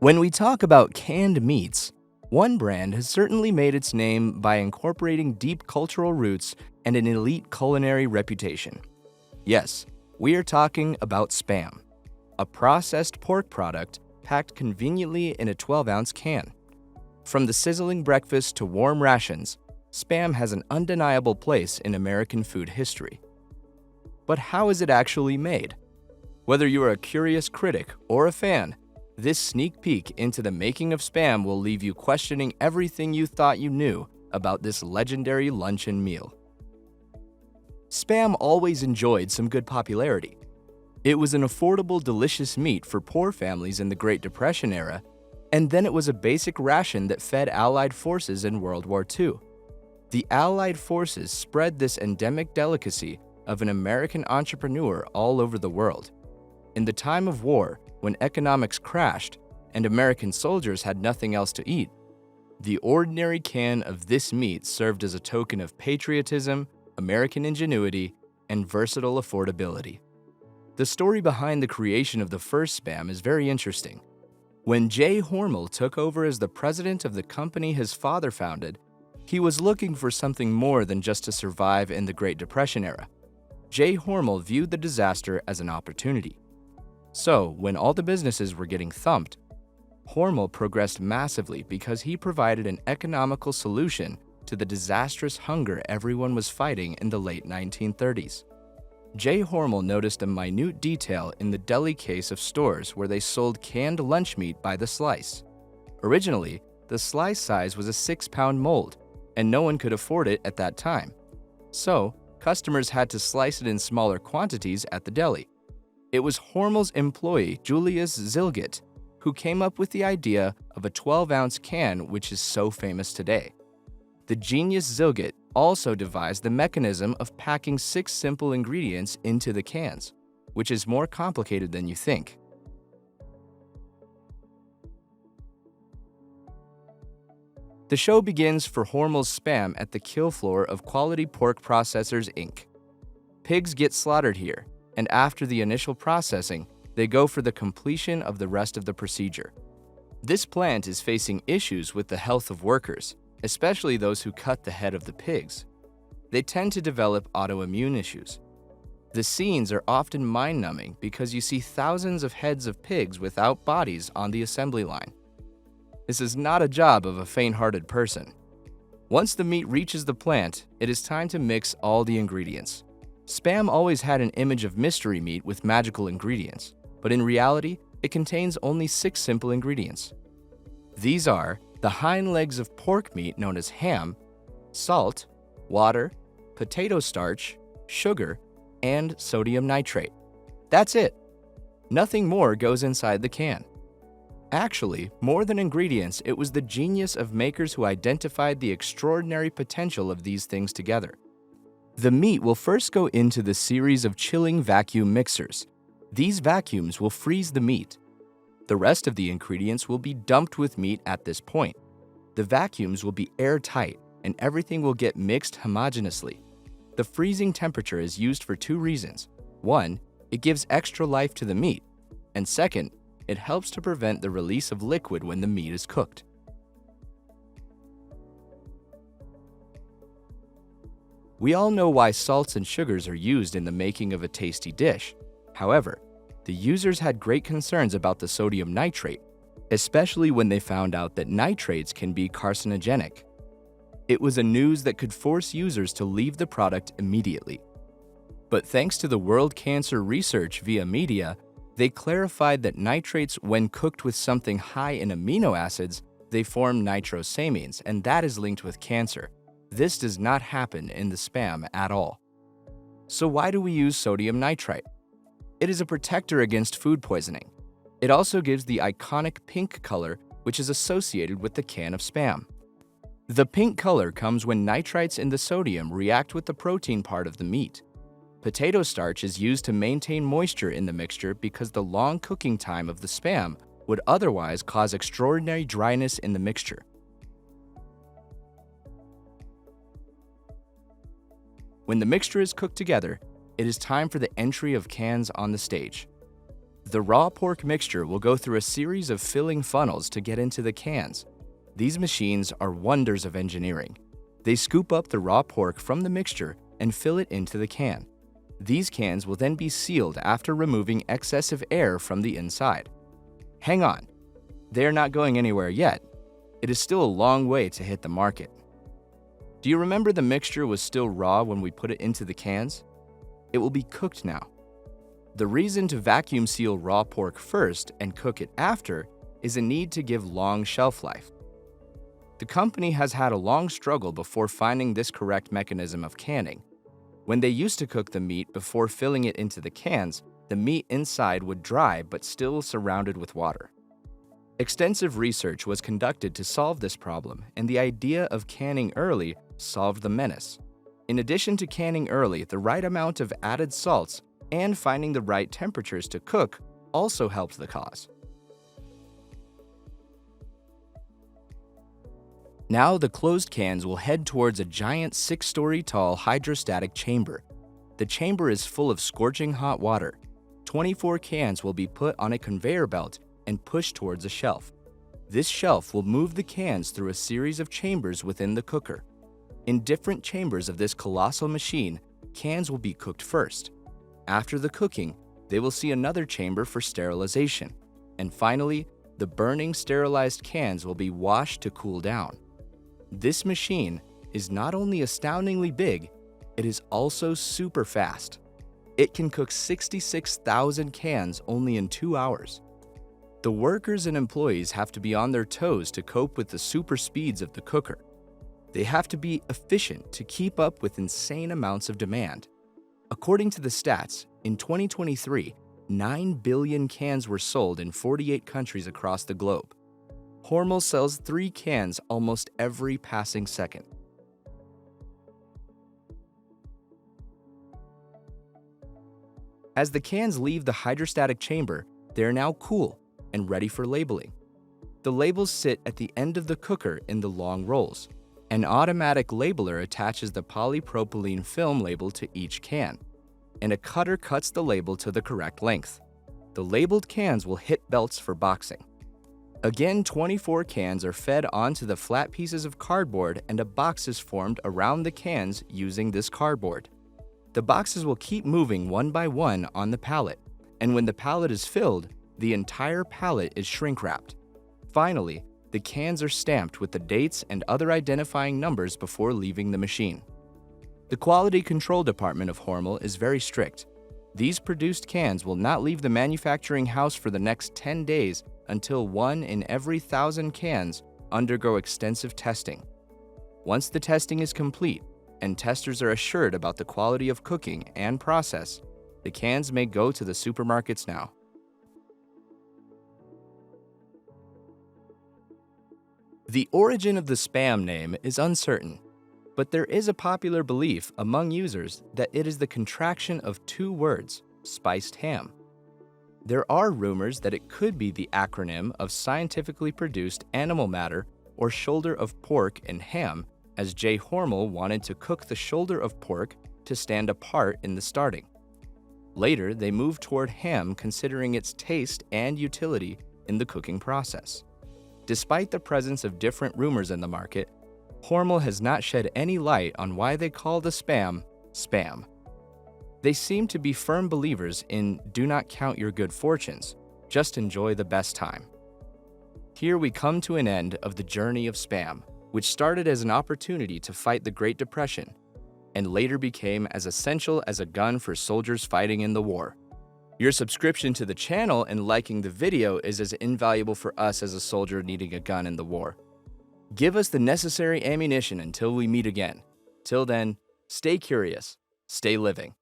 When we talk about canned meats, one brand has certainly made its name by incorporating deep cultural roots and an elite culinary reputation. Yes, we are talking about Spam, a processed pork product packed conveniently in a 12-ounce can. From the sizzling breakfast to warm rations, Spam has an undeniable place in American food history. But how is it actually made? Whether you are a curious critic or a fan, this sneak peek into the making of Spam will leave you questioning everything you thought you knew about this legendary luncheon meal. Spam always enjoyed some good popularity. It was an affordable, delicious meat for poor families in the Great Depression era, and then it was a basic ration that fed Allied forces in World War II. The Allied forces spread this endemic delicacy of an American entrepreneur all over the world. In the time of war, when economics crashed and American soldiers had nothing else to eat, the ordinary can of this meat served as a token of patriotism, American ingenuity, and versatile affordability. The story behind the creation of the first Spam is very interesting. When J. Hormel took over as the president of the company his father founded, he was looking for something more than just to survive in the Great Depression era. J. Hormel viewed the disaster as an opportunity. So, when all the businesses were getting thumped, Hormel progressed massively because he provided an economical solution to the disastrous hunger everyone was fighting in the late 1930s. J. Hormel noticed a minute detail in the deli case of stores where they sold canned lunch meat by the slice. Originally, the slice size was a 6-pound mold, and no one could afford it at that time. So, customers had to slice it in smaller quantities at the deli. It was Hormel's employee, Julius Zilgit, who came up with the idea of a 12-ounce can which is so famous today. The genius Zilgit also devised the mechanism of packing 6 simple ingredients into the cans, which is more complicated than you think. The show begins for Hormel's Spam at the kill floor of Quality Pork Processors, Inc. Pigs get slaughtered here, and after the initial processing, they go for the completion of the rest of the procedure. This plant is facing issues with the health of workers, especially those who cut the head of the pigs. They tend to develop autoimmune issues. The scenes are often mind-numbing because you see thousands of heads of pigs without bodies on the assembly line. This is not a job of a faint-hearted person. Once the meat reaches the plant, it is time to mix all the ingredients. Spam always had an image of mystery meat with magical ingredients, but in reality, it contains only 6 simple ingredients. These are the hind legs of pork meat known as ham, salt, water, potato starch, sugar, and sodium nitrate. That's it. Nothing more goes inside the can. Actually, more than ingredients, it was the genius of makers who identified the extraordinary potential of these things together. The meat will first go into the series of chilling vacuum mixers. These vacuums will freeze the meat. The rest of the ingredients will be dumped with meat at this point. The vacuums will be airtight, and everything will get mixed homogeneously. The freezing temperature is used for 2 reasons. 1, it gives extra life to the meat, and second, it helps to prevent the release of liquid when the meat is cooked. We all know why salts and sugars are used in the making of a tasty dish. However, the users had great concerns about the sodium nitrate, especially when they found out that nitrates can be carcinogenic. It was a news that could force users to leave the product immediately. But thanks to the World Cancer Research via media, they clarified that nitrates, when cooked with something high in amino acids, they form nitrosamines, and that is linked with cancer. This does not happen in the Spam at all. So why do we use sodium nitrite? It is a protector against food poisoning. It also gives the iconic pink color, which is associated with the can of Spam. The pink color comes when nitrites in the sodium react with the protein part of the meat. Potato starch is used to maintain moisture in the mixture because the long cooking time of the Spam would otherwise cause extraordinary dryness in the mixture. When the mixture is cooked together, it is time for the entry of cans on the stage. The raw pork mixture will go through a series of filling funnels to get into the cans. These machines are wonders of engineering. They scoop up the raw pork from the mixture and fill it into the can. These cans will then be sealed after removing excessive air from the inside. Hang on, they're not going anywhere yet. It is still a long way to hit the market. Do you remember the mixture was still raw when we put it into the cans? It will be cooked now. The reason to vacuum seal raw pork first and cook it after is a need to give long shelf life. The company has had a long struggle before finding this correct mechanism of canning. When they used to cook the meat before filling it into the cans, the meat inside would dry but still surrounded with water. Extensive research was conducted to solve this problem, and the idea of canning early solved the menace. In addition to canning early, the right amount of added salts and finding the right temperatures to cook also helped the cause. Now the closed cans will head towards a giant 6-story tall hydrostatic chamber. The chamber is full of scorching hot water. 24 cans will be put on a conveyor belt and pushed towards a shelf. This shelf will move the cans through a series of chambers within the cooker. In different chambers of this colossal machine, cans will be cooked first. After the cooking, they will see another chamber for sterilization. And finally, the burning sterilized cans will be washed to cool down. This machine is not only astoundingly big, it is also super fast. It can cook 66,000 cans only in 2 hours. The workers and employees have to be on their toes to cope with the super speeds of the cooker. They have to be efficient to keep up with insane amounts of demand. According to the stats, in 2023, 9 billion cans were sold in 48 countries across the globe. Hormel sells 3 cans almost every passing second. As the cans leave the hydrostatic chamber, they are now cool and ready for labeling. The labels sit at the end of the cooker in the long rolls. An automatic labeler attaches the polypropylene film label to each can, and a cutter cuts the label to the correct length. The labeled cans will hit belts for boxing. Again, 24 cans are fed onto the flat pieces of cardboard, and a box is formed around the cans using this cardboard. The boxes will keep moving one by one on the pallet, and when the pallet is filled, the entire pallet is shrink-wrapped. Finally, the cans are stamped with the dates and other identifying numbers before leaving the machine. The quality control department of Hormel is very strict. These produced cans will not leave the manufacturing house for the next 10 days until 1 in every 1,000 cans undergo extensive testing. Once the testing is complete and testers are assured about the quality of cooking and process, the cans may go to the supermarkets now. The origin of the Spam name is uncertain, but there is a popular belief among users that it is the contraction of 2 words, spiced ham. There are rumors that it could be the acronym of scientifically produced animal matter or shoulder of pork and ham, as J. Hormel wanted to cook the shoulder of pork to stand apart in the starting. Later, they moved toward ham considering its taste and utility in the cooking process. Despite the presence of different rumors in the market, Hormel has not shed any light on why they call the Spam, Spam. They seem to be firm believers in do not count your good fortunes, just enjoy the best time. Here we come to an end of the journey of Spam, which started as an opportunity to fight the Great Depression, and later became as essential as a gun for soldiers fighting in the war. Your subscription to the channel and liking the video is as invaluable for us as a soldier needing a gun in the war. Give us the necessary ammunition until we meet again. Till then, stay curious, stay living.